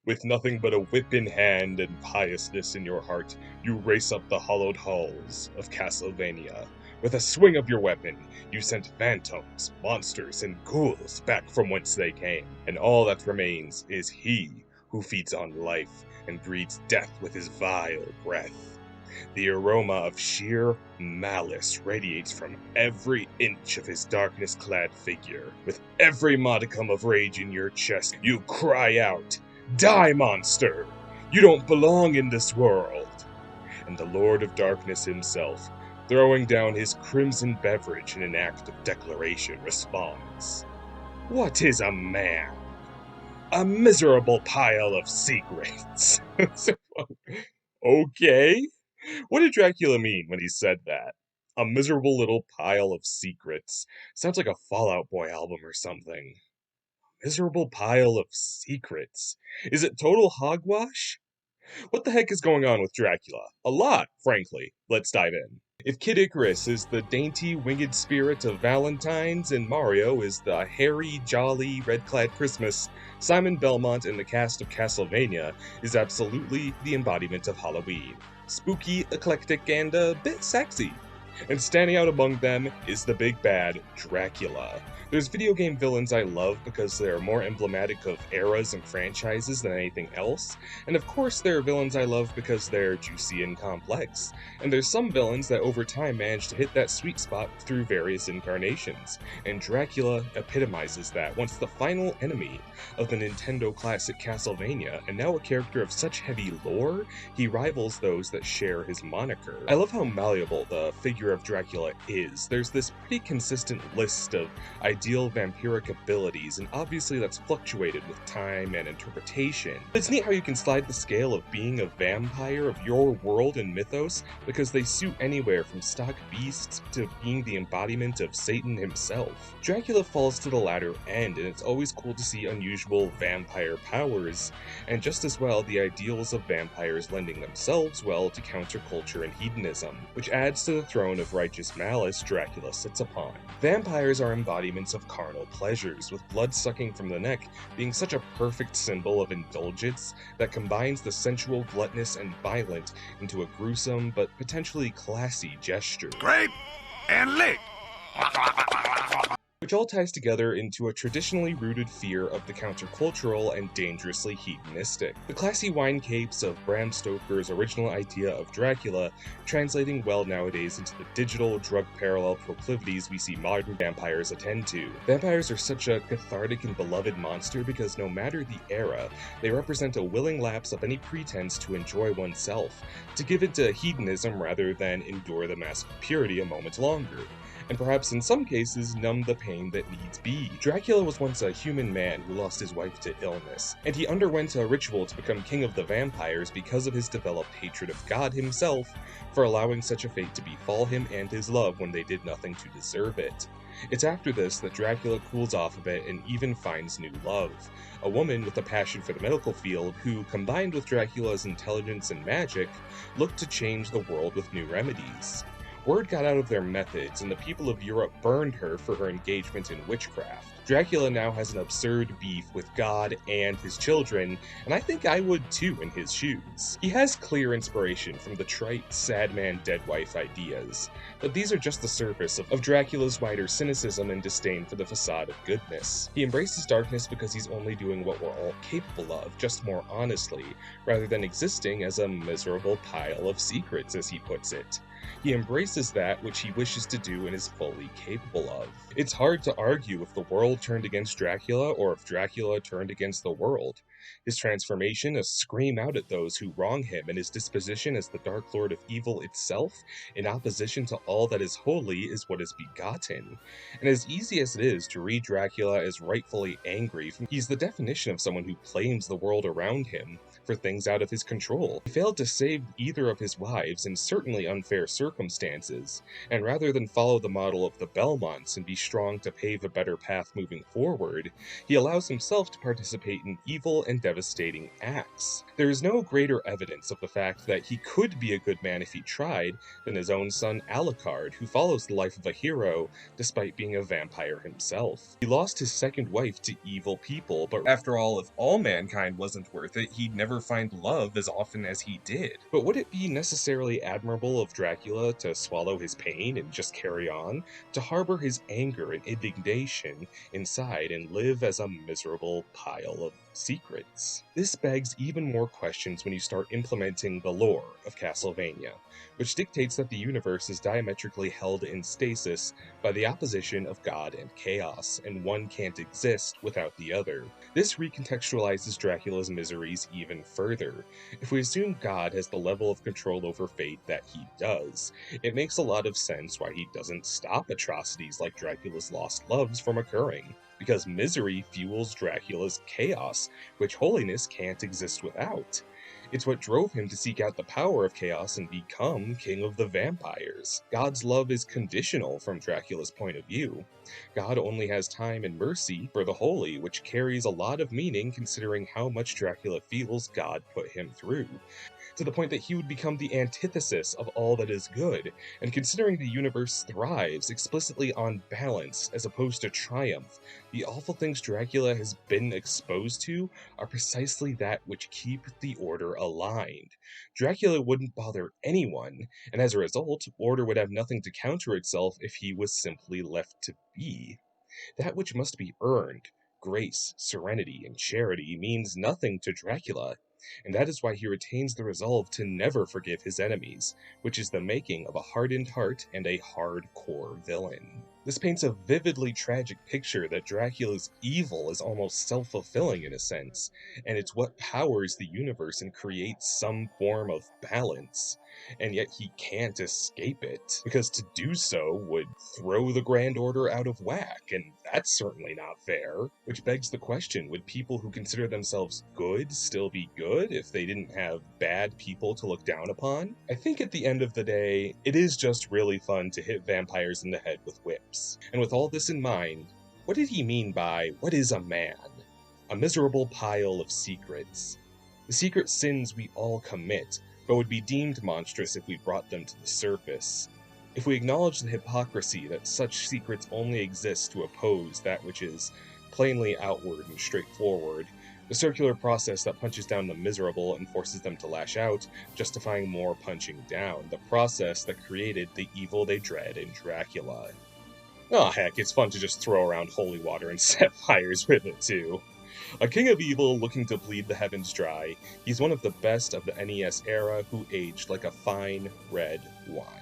With nothing but a whip in hand and piousness in your heart, you race up the hollowed halls of Castlevania. With a swing of your weapon, you sent phantoms, monsters, and ghouls back from whence they came, and all that remains is he who feeds on life and breeds death with his vile breath. The aroma of sheer malice radiates from every inch of his darkness-clad figure. With every modicum of rage in your chest, you cry out, "Die, monster! You don't belong in this world!" And the Lord of Darkness himself, throwing down his crimson beverage in an act of declaration, responds, "What is a man? A miserable pile of secrets." Okay. What did Dracula mean when he said that? A miserable little pile of secrets. Sounds like a Fallout Boy album or something. Miserable pile of secrets. Is it total hogwash? What the heck is going on with Dracula? A lot, frankly. Let's dive in. If Kid Icarus is the dainty, winged spirit of Valentine's and Mario is the hairy, jolly, red-clad Christmas, Simon Belmont and the cast of Castlevania is absolutely the embodiment of Halloween. Spooky, eclectic, and a bit sexy. And standing out among them is the big bad, Dracula. There's video game villains I love because they're more emblematic of eras and franchises than anything else, and of course there are villains I love because they're juicy and complex. And there's some villains that over time manage to hit that sweet spot through various incarnations, and Dracula epitomizes that once the final enemy of the Nintendo classic Castlevania, and now a character of such heavy lore, he rivals those that share his moniker. I love how malleable the figure of Dracula is. There's this pretty consistent list of ideal vampiric abilities, and obviously that's fluctuated with time and interpretation. But it's neat how you can slide the scale of being a vampire of your world and mythos, because they suit anywhere from stock beasts to being the embodiment of Satan himself. Dracula falls to the latter end, and it's always cool to see unusual vampire powers, and just as well the ideals of vampires lending themselves well to counterculture and hedonism, which adds to the throne of righteous malice Dracula sits upon. Vampires are embodiments of carnal pleasures, with blood sucking from the neck being such a perfect symbol of indulgence that combines the sensual, gluttonous, and violent into a gruesome but potentially classy gesture. Grape and lick. Which all ties together into a traditionally rooted fear of the countercultural and dangerously hedonistic. The classy wine capes of Bram Stoker's original idea of Dracula translating well nowadays into the digital drug parallel proclivities we see modern vampires attend to. Vampires are such a cathartic and beloved monster because no matter the era, they represent a willing lapse of any pretense to enjoy oneself, to give it to hedonism rather than endure the mask of purity a moment longer, and perhaps in some cases numb the pain that needs be. Dracula was once a human man who lost his wife to illness, and he underwent a ritual to become king of the vampires because of his developed hatred of God himself for allowing such a fate to befall him and his love when they did nothing to deserve it. It's after this that Dracula cools off a bit and even finds new love, a woman with a passion for the medical field who, combined with Dracula's intelligence and magic, looked to change the world with new remedies. Word got out of their methods, and the people of Europe burned her for her engagement in witchcraft. Dracula now has an absurd beef with God and his children, and I think I would too in his shoes. He has clear inspiration from the trite, sad man, dead wife ideas, but these are just the surface of Dracula's wider cynicism and disdain for the facade of goodness. He embraces darkness because he's only doing what we're all capable of, just more honestly, rather than existing as a miserable pile of secrets, as he puts it. He embraces that which he wishes to do and is fully capable of. It's hard to argue if the world turned against Dracula or if Dracula turned against the world. His transformation, a scream out at those who wrong him, and his disposition as the Dark Lord of Evil itself, in opposition to all that is holy, is what is begotten. And as easy as it is to read Dracula as rightfully angry, he's the definition of someone who blames the world around him for things out of his control. He failed to save either of his wives in certainly unfair circumstances, and rather than follow the model of the Belmonts and be strong to pave a better path moving forward, he allows himself to participate in evil and devastating acts. There is no greater evidence of the fact that he could be a good man if he tried than his own son Alucard, who follows the life of a hero despite being a vampire himself. He lost his second wife to evil people, but after all, if all mankind wasn't worth it, he'd never find love as often as he did. But would it be necessarily admirable of Dracula to swallow his pain and just carry on, to harbor his anger and indignation inside and live as a miserable pile of secrets? This begs even more questions when you start implementing the lore of Castlevania, which dictates that the universe is diametrically held in stasis by the opposition of God and chaos, and one can't exist without the other. This recontextualizes Dracula's miseries even further. If we assume God has the level of control over fate that he does, it makes a lot of sense why he doesn't stop atrocities like Dracula's lost loves from occurring, because misery fuels Dracula's chaos, which holiness can't exist without. It's what drove him to seek out the power of chaos and become king of the vampires. God's love is conditional from Dracula's point of view. God only has time and mercy for the holy, which carries a lot of meaning considering how much Dracula feels God put him through, to the point that he would become the antithesis of all that is good, and considering the universe thrives explicitly on balance as opposed to triumph, the awful things Dracula has been exposed to are precisely that which keep the order aligned. Dracula wouldn't bother anyone, and as a result, order would have nothing to counter itself if he was simply left to be. That which must be earned, grace, serenity, and charity, means nothing to Dracula, and that is why he retains the resolve to never forgive his enemies, which is the making of a hardened heart and a hardcore villain. This paints a vividly tragic picture that Dracula's evil is almost self-fulfilling in a sense, and it's what powers the universe and creates some form of balance. And yet he can't escape it, because to do so would throw the Grand Order out of whack, and that's certainly not fair. Which begs the question, would people who consider themselves good still be good if they didn't have bad people to look down upon? I think at the end of the day, it is just really fun to hit vampires in the head with whips. And with all this in mind, what did he mean by, what is a man? A miserable pile of secrets. The secret sins we all commit, but would be deemed monstrous if we brought them to the surface. If we acknowledge the hypocrisy that such secrets only exist to oppose that which is plainly outward and straightforward, the circular process that punches down the miserable and forces them to lash out, justifying more punching down, the process that created the evil they dread in Dracula. Oh heck, it's fun to just throw around holy water and set fires with it too. A king of evil looking to bleed the heavens dry, he's one of the best of the NES era who aged like a fine red wine.